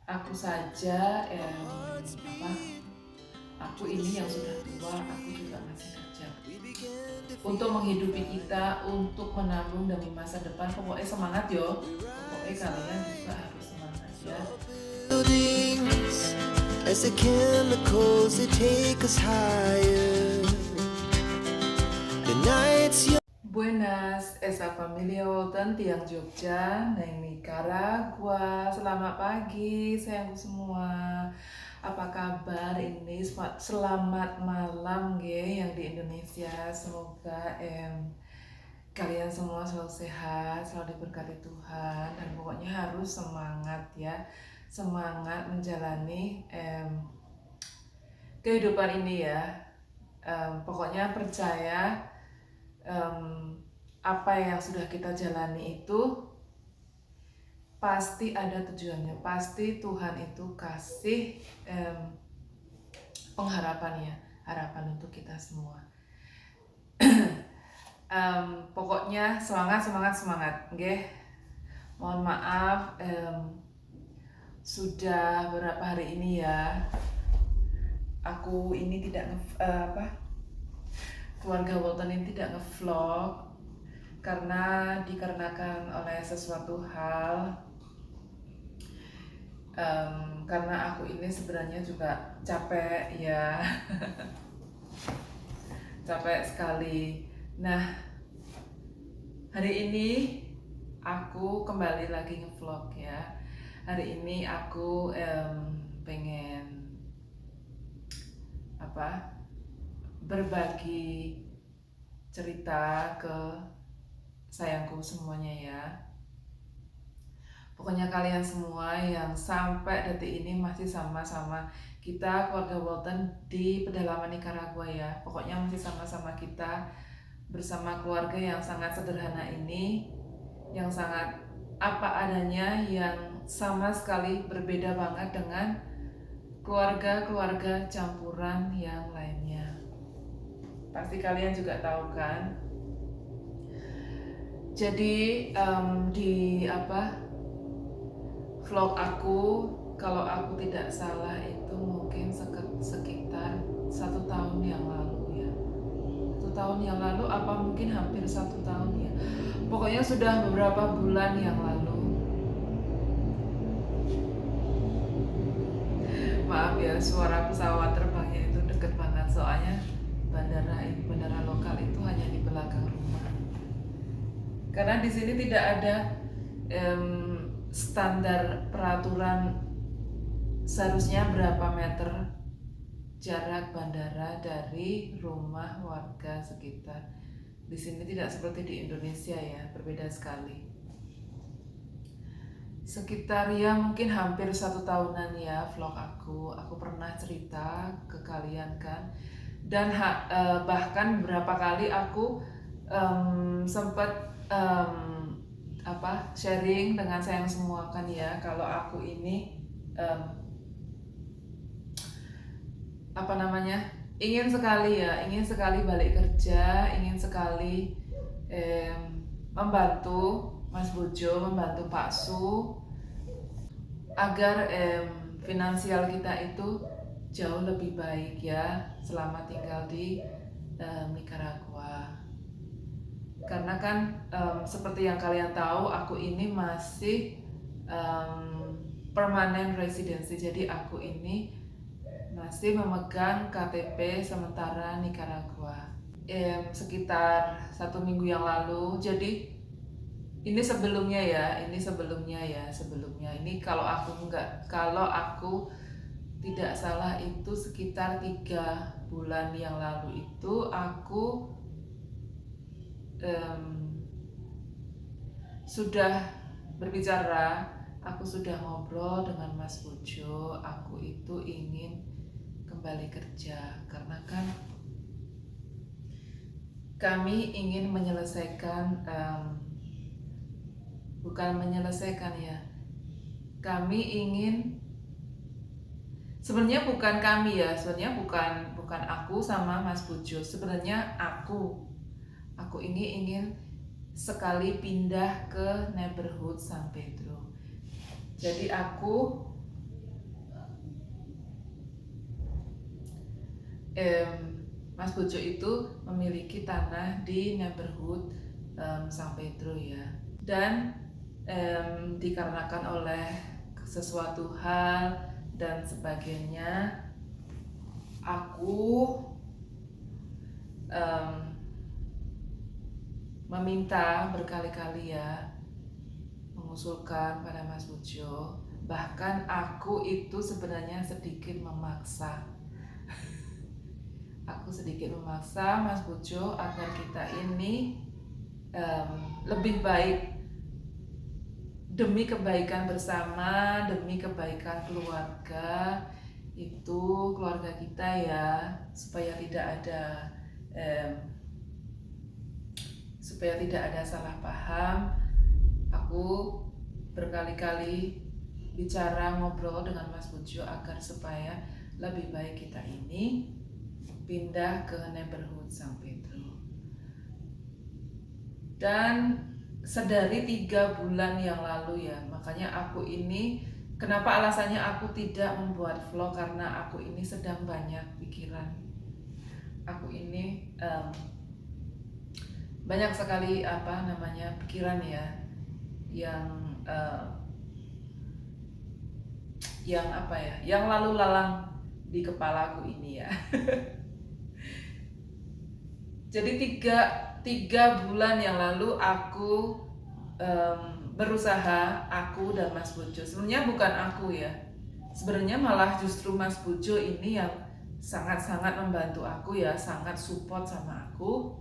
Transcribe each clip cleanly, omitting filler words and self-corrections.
Aku saja aku ini yang sudah tua, aku juga masih kerja untuk menghidupi kita, untuk menabung demi masa depan. Pokoknya semangat yo, pokoknya kalian juga harus semangat ya. Buildings as the chemicals they take us higher. The nights young. Buenas, esa familia Walton, Tiang Jogja, neng Nicaragua. Selamat pagi, sayangku semua. Apa kabar ini? Selamat malam, yang di Indonesia. Semoga kalian semua selalu sehat, selalu diberkati Tuhan, dan pokoknya harus semangat ya, semangat menjalani kehidupan ini ya. Pokoknya percaya apa yang sudah kita jalani itu pasti ada tujuannya, pasti Tuhan itu kasih pengharapannya, harapan untuk kita semua. Pokoknya semangat, semangat, semangat, okay? Mohon maaf, sudah beberapa hari ini ya, aku ini tidak keluarga Walton ini tidak ngevlog karena dikarenakan oleh sesuatu hal. Karena aku ini sebenarnya juga capek ya, capek sekali. Nah, hari ini aku kembali lagi ngevlog ya. Hari ini aku pengen berbagi cerita ke sayangku semuanya ya. Pokoknya kalian semua yang sampai detik ini masih sama-sama kita keluarga Walton di pedalaman Nicaragua ya. Pokoknya masih sama-sama kita bersama keluarga yang sangat sederhana ini, yang sangat apa adanya, yang sama sekali berbeda banget dengan keluarga-keluarga campuran yang lainnya. Pasti kalian juga tahu kan. Jadi di vlog aku, kalau aku tidak salah itu mungkin sekitar 1 tahun yang lalu ya. 1 tahun yang lalu apa mungkin hampir 1 tahun ya. Pokoknya sudah beberapa bulan yang lalu. Maaf ya, suara pesawat terbangnya itu deket banget, soalnya bandara lokal itu hanya di belakang rumah. Karena di sini tidak ada standar peraturan seharusnya berapa meter jarak bandara dari rumah warga sekitar. Di sini tidak seperti di Indonesia ya, berbeda sekali. Sekitar ya mungkin hampir 1 tahunan ya vlog aku pernah cerita ke kalian kan, dan bahkan beberapa kali aku sempat sharing dengan sayang semua kan ya, kalau aku ini ingin sekali balik kerja, ingin sekali membantu Mas Bojo, membantu Pak Su agar finansial kita itu jauh lebih baik ya selama tinggal di Nicaragua. Karena kan seperti yang kalian tahu, aku ini masih permanent residency, jadi aku ini masih memegang KTP sementara Nicaragua. Sekitar 1 minggu yang lalu, jadi ini sebelumnya ini kalau aku tidak salah itu sekitar 3 bulan yang lalu itu aku sudah berbicara, aku sudah ngobrol dengan Mas Bojo, aku itu ingin kembali kerja karena kan kami ingin menyelesaikan kami ingin, sebenarnya bukan aku sama Mas Bojo, sebenarnya aku ini ingin sekali pindah ke neighborhood San Pedro. Jadi aku Mas Bojo itu memiliki tanah di neighborhood San Pedro ya, dan dikarenakan oleh sesuatu hal dan sebagainya, aku meminta berkali-kali ya, mengusulkan pada Mas Bojo, bahkan aku itu sebenarnya sedikit memaksa. Aku sedikit memaksa Mas Bojo agar kita ini lebih baik demi kebaikan bersama, demi kebaikan keluarga, itu keluarga kita ya, supaya tidak ada salah paham. Aku berkali-kali bicara, ngobrol dengan Mas Bojo agar supaya lebih baik kita ini pindah ke neighborhood San Pedro. Dan sedari 3 bulan yang lalu ya, makanya aku ini, kenapa alasannya aku tidak membuat vlog, karena aku ini sedang banyak pikiran. Aku ini banyak sekali pikiran ya, yang lalu lalang di kepalaku ini ya. Jadi tiga bulan yang lalu aku berusaha, aku dan Mas Bojo, sebenarnya bukan aku ya, sebenarnya malah justru Mas Bojo ini yang sangat-sangat membantu aku ya, sangat support sama aku,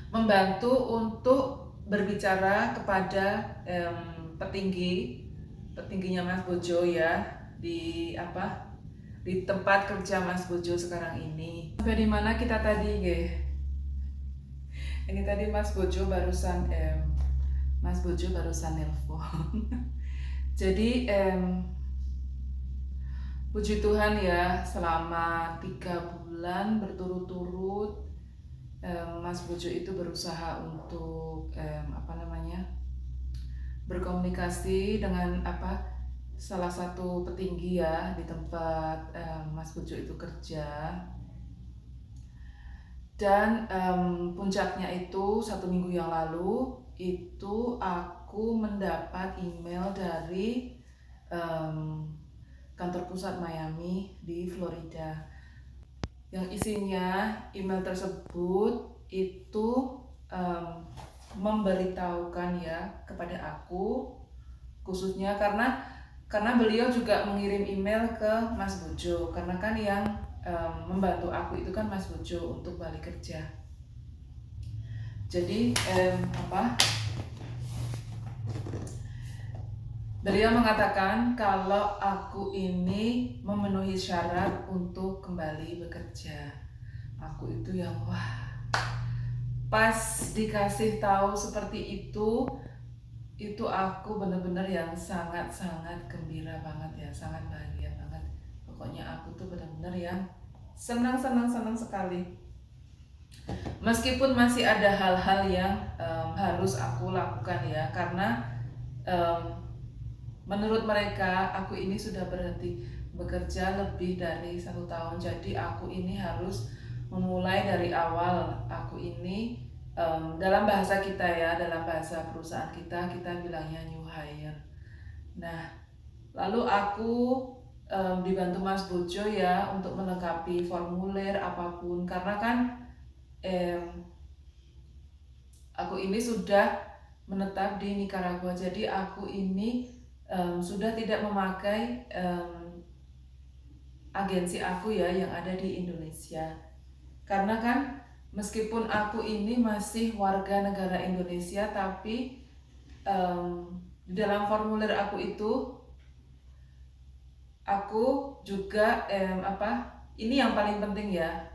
membantu untuk berbicara kepada petingginya Mas Bojo ya, di tempat kerja Mas Bojo sekarang ini. Sampai di mana kita tadi, ge? Ini tadi Mas Bojo barusan nelpon. Jadi puji Tuhan ya, selama 3 bulan berturut-turut Mas Bojo itu berusaha untuk berkomunikasi dengan salah satu petinggi ya di tempat Mas Bojo itu kerja. Dan puncaknya itu 1 minggu yang lalu itu aku mendapat email dari kantor pusat Miami di Florida, yang isinya email tersebut itu memberitahukan ya kepada aku, khususnya karena beliau juga mengirim email ke Mas Bojo, karena kan yang membantu aku itu kan Mas Bojo untuk balik kerja. Jadi beliau mengatakan kalau aku ini memenuhi syarat untuk kembali bekerja. Aku itu yang pas dikasih tahu seperti itu aku benar-benar yang sangat-sangat gembira banget ya, sangat bahagia banget. Pokoknya aku tuh benar-benar yang senang sekali. Meskipun masih ada hal-hal yang harus aku lakukan ya, karena menurut mereka aku ini sudah berhenti bekerja lebih dari 1 tahun. Jadi aku ini harus memulai dari awal. Aku ini dalam bahasa kita ya, dalam bahasa perusahaan kita bilangnya new hire. Nah, lalu aku dibantu Mas Bojo ya untuk melengkapi formulir apapun, karena kan aku ini sudah menetap di Nicaragua, jadi aku ini sudah tidak memakai agensi aku ya yang ada di Indonesia, karena kan meskipun aku ini masih warga negara Indonesia, tapi di dalam formulir aku itu aku juga ini yang paling penting ya,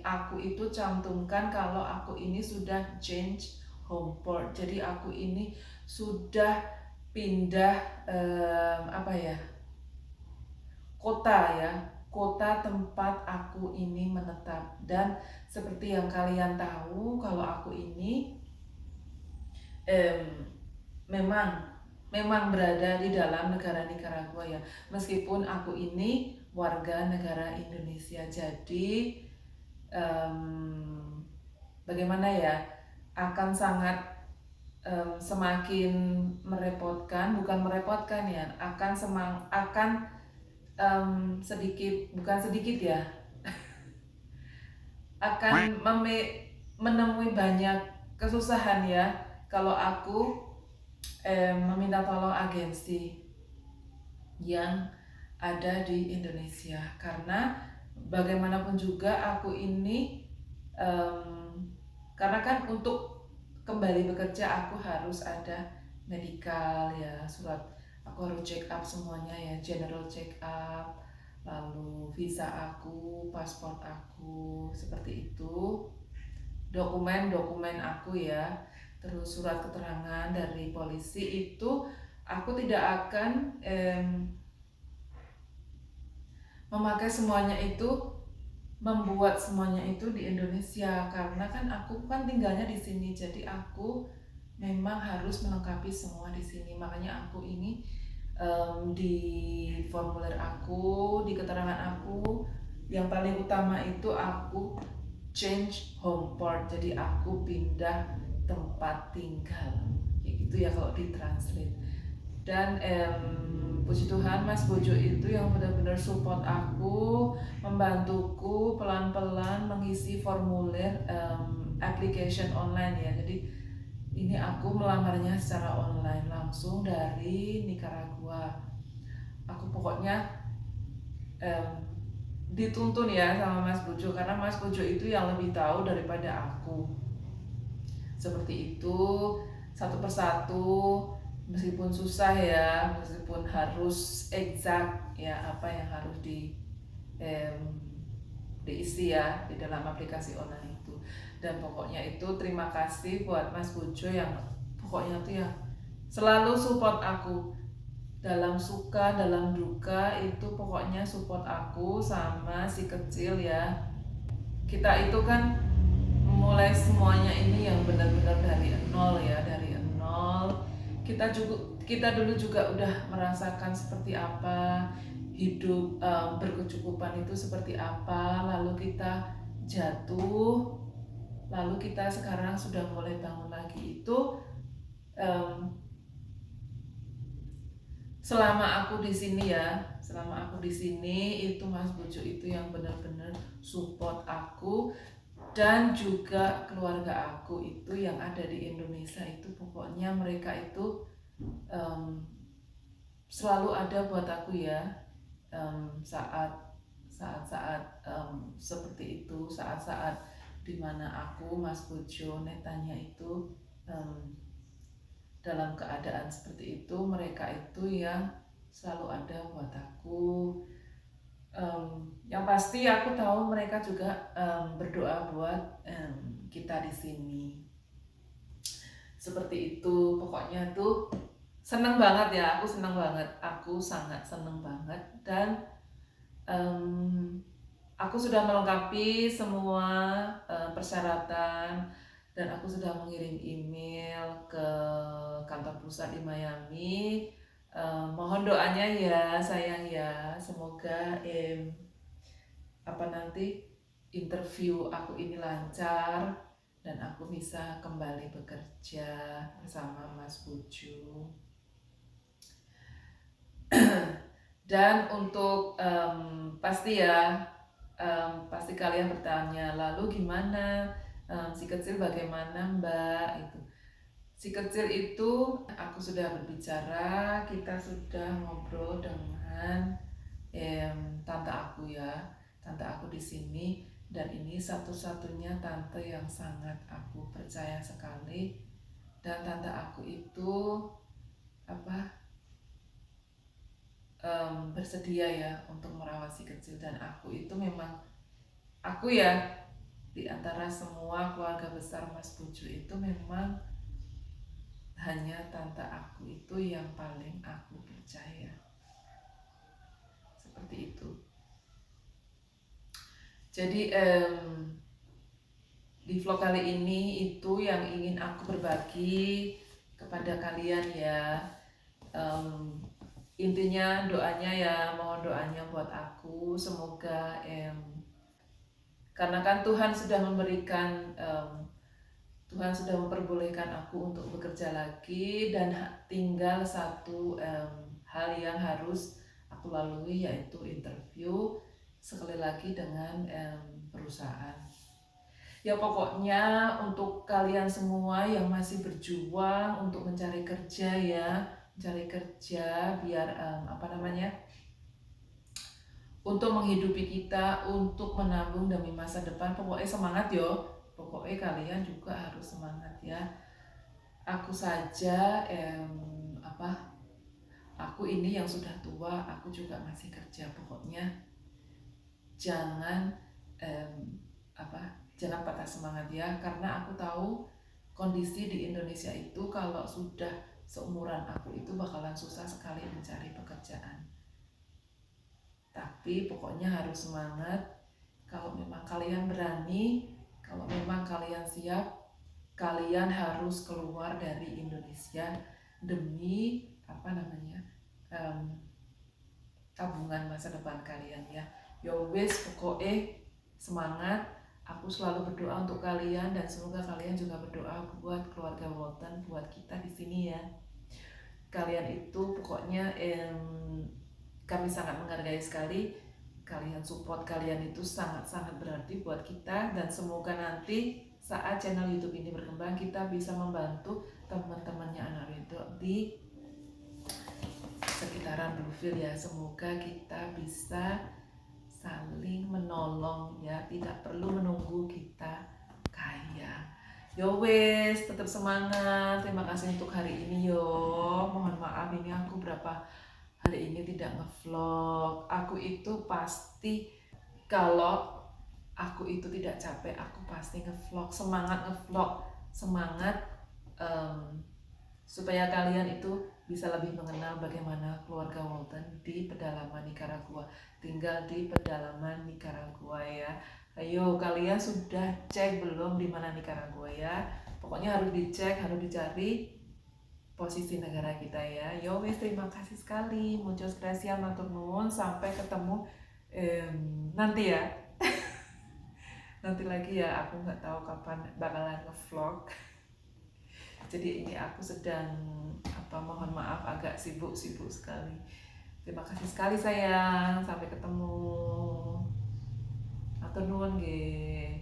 aku itu cantumkan kalau aku ini sudah change home port. Jadi aku ini sudah pindah kota tempat aku ini menetap. Dan seperti yang kalian tahu, kalau aku ini memang memang berada di dalam negara Nicaragua ya, meskipun aku ini warga negara Indonesia. Jadi bagaimana ya, akan sangat semakin merepotkan, bukan merepotkan ya, akan sedikit, bukan sedikit ya, akan menemui banyak kesusahan ya kalau aku meminta tolong agensi yang ada di Indonesia, karena bagaimanapun juga aku ini karena kan untuk kembali bekerja aku harus ada medical ya, surat, aku harus check up semuanya ya, general check up, lalu visa aku, paspor aku, seperti itu, dokumen-dokumen aku ya, terus surat keterangan dari polisi itu aku tidak akan memakai semuanya itu, membuat semuanya itu di Indonesia, karena kan aku kan tinggalnya di sini, jadi aku memang harus melengkapi semua di sini. Makanya aku ini di formulir aku, di keterangan aku, yang paling utama itu aku change home port, jadi aku pindah tempat tinggal, kayak gitu ya kalau ditranslate. Dan puji Tuhan Mas Bojo itu yang benar-benar support aku, membantuku pelan-pelan mengisi formulir application online ya. Jadi ini aku melamarnya secara online langsung dari Nicaragua. Aku pokoknya dituntun ya sama Mas Bojo, karena Mas Bojo itu yang lebih tahu daripada aku. Seperti itu, satu persatu, meskipun susah ya, meskipun harus exact ya apa yang harus diisi ya di dalam aplikasi online itu. Dan pokoknya itu terima kasih buat Mas Bojo yang pokoknya tuh ya selalu support aku dalam suka, dalam duka, itu pokoknya support aku sama si kecil ya. Kita itu kan mulai semuanya ini yang benar-benar dari nol ya, dari nol. Kita dulu juga udah merasakan seperti apa hidup berkecukupan itu seperti apa, lalu kita jatuh, lalu kita sekarang sudah mulai bangun lagi. Itu selama aku di sini ya, selama aku di sini itu Mas Bojo itu yang benar-benar support aku, dan juga keluarga aku itu yang ada di Indonesia itu pokoknya mereka itu selalu ada buat aku ya, saat-saat seperti itu, saat-saat dimana aku Mas Bojo netanya itu dalam keadaan seperti itu, mereka itu yang selalu ada buat aku. Yang pasti aku tahu mereka juga berdoa buat kita di sini. Seperti itu, pokoknya tuh seneng banget ya, aku seneng banget, aku sangat seneng banget. Dan aku sudah melengkapi semua persyaratan, dan aku sudah mengirim email ke kantor pusat di Miami. Mohon doanya ya sayang ya, semoga nanti interview aku ini lancar dan aku bisa kembali bekerja bersama Mas Bojo. Dan untuk pasti ya, pasti kalian bertanya, lalu gimana si kecil, bagaimana Mbak itu. Si kecil itu aku sudah berbicara, kita sudah ngobrol dengan tante aku ya, tante aku di sini, dan ini satu-satunya tante yang sangat aku percaya sekali. Dan tante aku itu bersedia ya untuk merawat si kecil, dan aku itu memang aku ya di antara semua keluarga besar Mas Bojo itu memang hanya tante aku itu yang paling aku percaya. Seperti itu. Jadi di vlog kali ini itu yang ingin aku berbagi kepada kalian ya. Em, intinya doanya ya, mohon doanya buat aku, semoga karena kan Tuhan sudah memberikan Tuhan sudah memperbolehkan aku untuk bekerja lagi, dan tinggal satu hal yang harus aku lalui, yaitu interview sekali lagi dengan perusahaan. Ya pokoknya untuk kalian semua yang masih berjuang untuk mencari kerja ya, mencari kerja biar untuk menghidupi kita, untuk menabung demi masa depan. Pokoknya semangat yo. Pokoknya kalian juga harus semangat ya. Aku saja aku ini yang sudah tua, aku juga masih kerja. Pokoknya jangan jangan patah semangat ya, karena aku tahu kondisi di Indonesia itu kalau sudah seumuran aku itu bakalan susah sekali mencari pekerjaan. Tapi pokoknya harus semangat. Kalau memang kalian berani, kalau memang kalian siap, kalian harus keluar dari Indonesia demi tabungan masa depan kalian ya. Yo wis, pokoknya semangat. Aku selalu berdoa untuk kalian, dan semoga kalian juga berdoa buat keluarga Walton, buat kita di sini ya. Kalian itu pokoknya kami sangat menghargai sekali. Kalian support kalian itu sangat-sangat berarti buat kita, dan semoga nanti saat channel YouTube ini berkembang, kita bisa membantu teman-temannya anak itu di sekitaran Bluefield ya. Semoga kita bisa saling menolong ya, tidak perlu menunggu kita kaya. Yo wes, tetap semangat. Terima kasih untuk hari ini yo. Mohon maaf ini aku berapa hari ini tidak ngevlog. Aku itu pasti, kalau aku itu tidak capek, aku pasti ngevlog. Semangat ngevlog, semangat supaya kalian itu bisa lebih mengenal bagaimana keluarga Walton di pedalaman Nicaragua, tinggal di pedalaman Nicaragua ya. Ayo, kalian sudah cek belum di mana Nicaragua ya? Pokoknya harus dicek, harus dicari posisi negara kita ya. Yo wes, terima kasih sekali. Muchas gracias, matur nuwun. Sampai ketemu nanti ya. Nanti lagi ya, aku nggak tahu kapan bakalan ngevlog. Jadi ini aku sedang mohon maaf, agak sibuk sekali. Terima kasih sekali sayang. Sampai ketemu. Matur nuwun nggih.